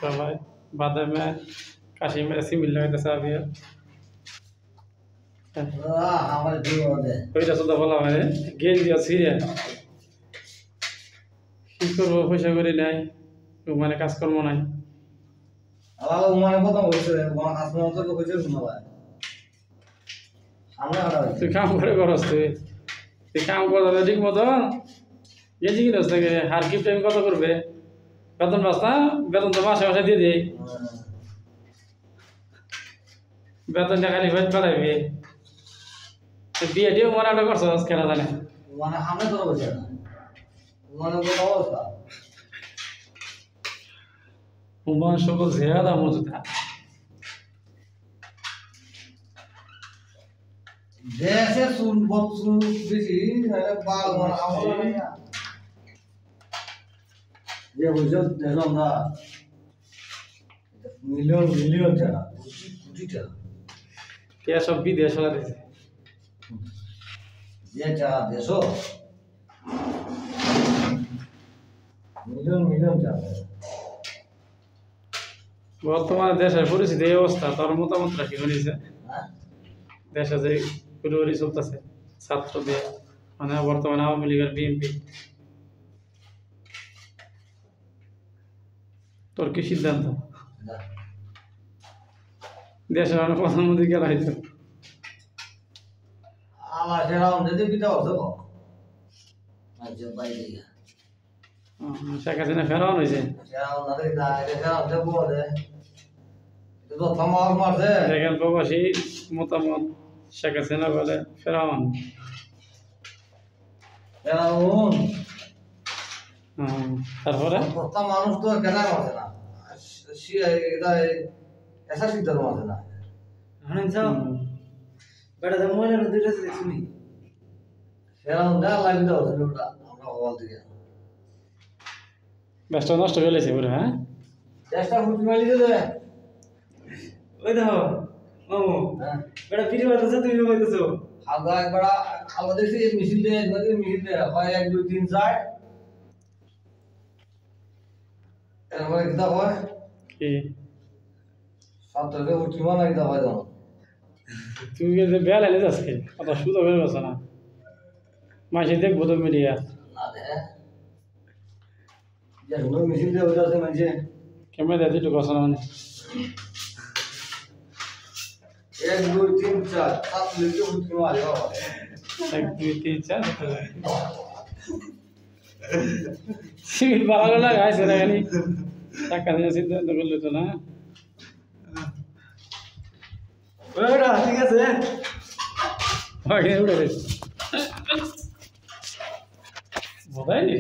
সবাই বাদামে কাশি মেরে সিমিল লাগাইতেছে আমি ওইটা শুধু বলা মানে গেঞ্জি দিয়া ছিঁড়ে কি করবো পয়সা করি নাই মানে কাজকর্ম নাই তুই কাম করে করস তুই কাম করতে ঠিক মতো গেঞ্জি কিনস নাকি হার কি টাইম কত করবে বেতন পাস না বেতন তো মাসে মাসে দিয়ে দিই বেতনটা খালি ভাই বাড়াইবি বিয়ে টিও মনে করছস খেলা জানে উমান সকল ज़्यादा मौजूद है जैसे सुन बहुत सुन बिजी है बाल मन आवला नहीं ये बुझो देखो ना मिलियन मिलियन টাকা কোটি টাকা কে সব বিদেশ চলে দিছে যে টাকা দেশো মিলিয়ন মিলিয়ন টাকা বর্তমানে দেশের পরিস্থিতি এই অবস্থা তোর মতামত রাখি হয়েছে দেশে যে পুরোপুরি চলতেছে ছাত্রদের মানে বর্তমানে আওয়ামী লীগের বিএনপি তোর কি সিদ্ধান্ত দেশের অনেক প্রধানমন্ত্রী গেল হয়তো আমার সেরাও যদি বিটা হতো আজ বাইরে শেখ হাসিনা ফেরাও হয়েছে সেরাও না রে দা সেরাও দেবো রে তো থামাও মারছে দেখেন প্রবাসী মতামত শেখ হাসিনা বলে ফেরাউন সেরাও তারপরে প্রথম মানুষ তো কেন মারছে না এটা এসা সিদ্ধান্ত মারছে না হানিসাও বেটা দে মনে না দুইটা শুনি সেরাও না লাগি দাও ওটা আমরা বল দিই ব্যস্ত নষ্ট হয়ে গেছে পুরো হ্যাঁ চেষ্টা ফুটি মারি দে ওই দেখো মামু বেটা পিড়ি বাতাছে তুমি বলতেছো আগা একবার আলো দেখছি মিছিল দে নদী মিছিল দে হয় 1 2 3 4 এরপরে কিতা হয় কি সাতটাকে উঠি মানা কিতা হয় জানো তুমি যে বেলা এলে যাচ্ছে কথা শুধু বের বসে না মাসে দেখবো তো মিডিয়া না দে যে নদী মিছিল দে ওটা আছে মানে ক্যামেরা দিয়ে একটু কথা মানে 1 2 3 4 সাত লিখে উঠি মারি বাবা 1 2 3 4 সিভিল ভালো লাগাইছে না খালি টাকা দিয়ে সিদ্ধান্ত করলে তো না ওটা ঠিক আছে আগে উড়ে গেছে বোধাই নি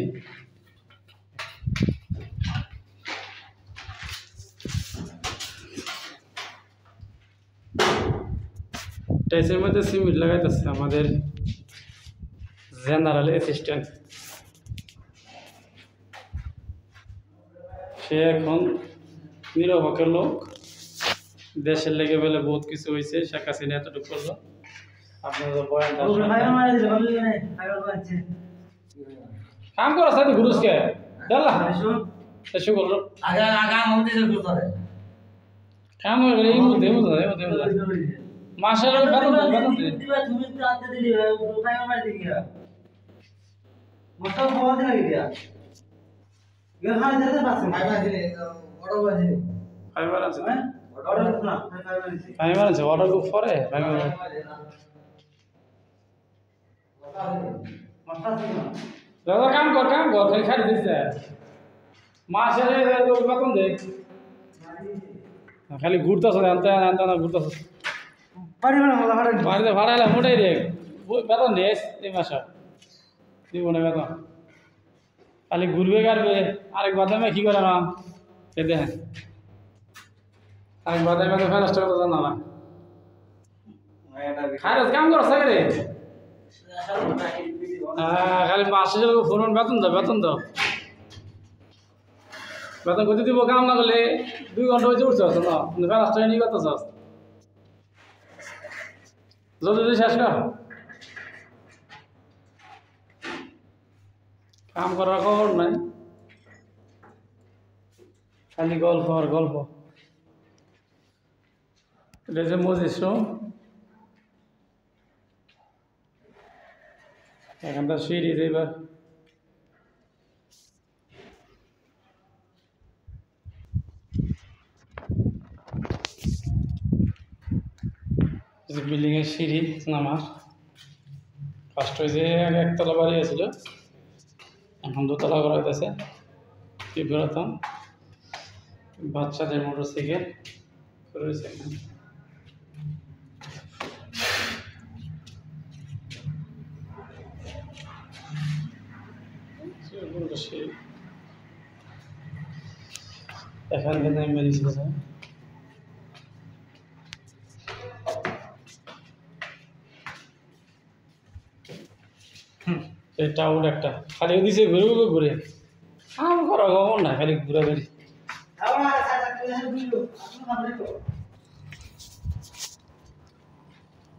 টাইসের মধ্যে সিমিট লাগাইতেছে আমাদের জেনারেল অ্যাসিস্ট্যান্ট সে এখন নিরপেক্ষের লোক দেশের লেগে বলে বহুত কিছু হয়েছে শেখ হাসিনা এতটুকু করলো আপনাদের বয়ানটা ফাইবার মারা দিছে ভালো লাগে না ফাইবার মারছে কাম করো সাথে ঘুরুসকে ডালা শুন এসে করলো আগা আগা মন্দির করতে কাম হয়ে গেলে এই মধ্যে মাসের বেতন বেতন দে তুমি তো আনতে দিলি ফাইবার মার দিলি মোটা খাওয়া দিলা গিয়া গেল খালি দিতে পারছ ফাইবার দিলে বড় বাজি ফাইবার আছে হ্যাঁ অর্ডার করছ না ফাইবার দিছি ফাইবার আছে অর্ডার খুব পরে ফাইবার মোটা ছিল না দাদা কাম কর খালি খালি দিছে মাসের বেতন দে খালি ঘুরতেছ আনতে আনতে না ঘুরতেছ পারি না হলা হাড়ে বাড়িতে ভাড়াইলে মোটাই রে বেতন নেস এই মাসে দিব না বেতন খালি ঘুরবে কাটবে আরেক বাদামে কি করে না এ দেখেন আরেক বাদামে তো ফেরস্ত কথা জানা না খারাপ কাম করো সাগরে খালি মাসে ফোন বেতন দাও বেতন কত দিব কাম না করলে 2 ঘন্টা হয়েছে উঠছ না ফেরস্ত নিয়ে করতেছ জলদি শেষ কর কাম করার খবর নাই খালি গল্প আর গল্প। এটা যে মজিস রুম, এখানটা সিঁড়ি এবার বিল্ডিং এর সিঁড়ি নামার। ফার্স্ট হয়েছে আগে একতলা বাড়ি আছিল, এখন দোতলা করা হইতেছে। কি বেরোতাম বাচ্চাদের মোটরসাইকেল রয়েছে এখানে। এখান থেকে মেরেছিল টাউন একটা খালি দিছে ঘুরে ঘুরে কাম করা খবর না, খালি ঘুরাঘুরি।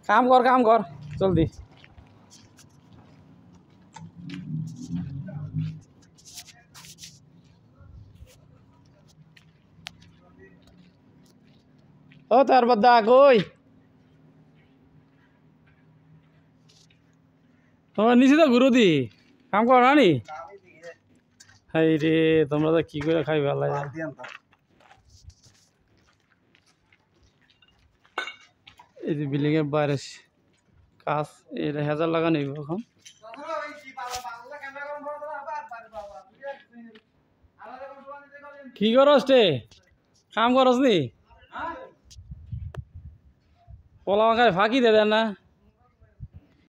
কাম কর জলদি। ও তার বাদা কই তোমার নিচে তো ঘুরো দি কাম কর না নি। হাই রে তোমরা তো কি করে খাই ভালো লাগে। এই যে বিল্ডিং এর বাইরে কাজ এটা হেজার লাগানো এখন। কি করস রে কাম করস নি? পোলা খায় ফাঁকি দে দেন না।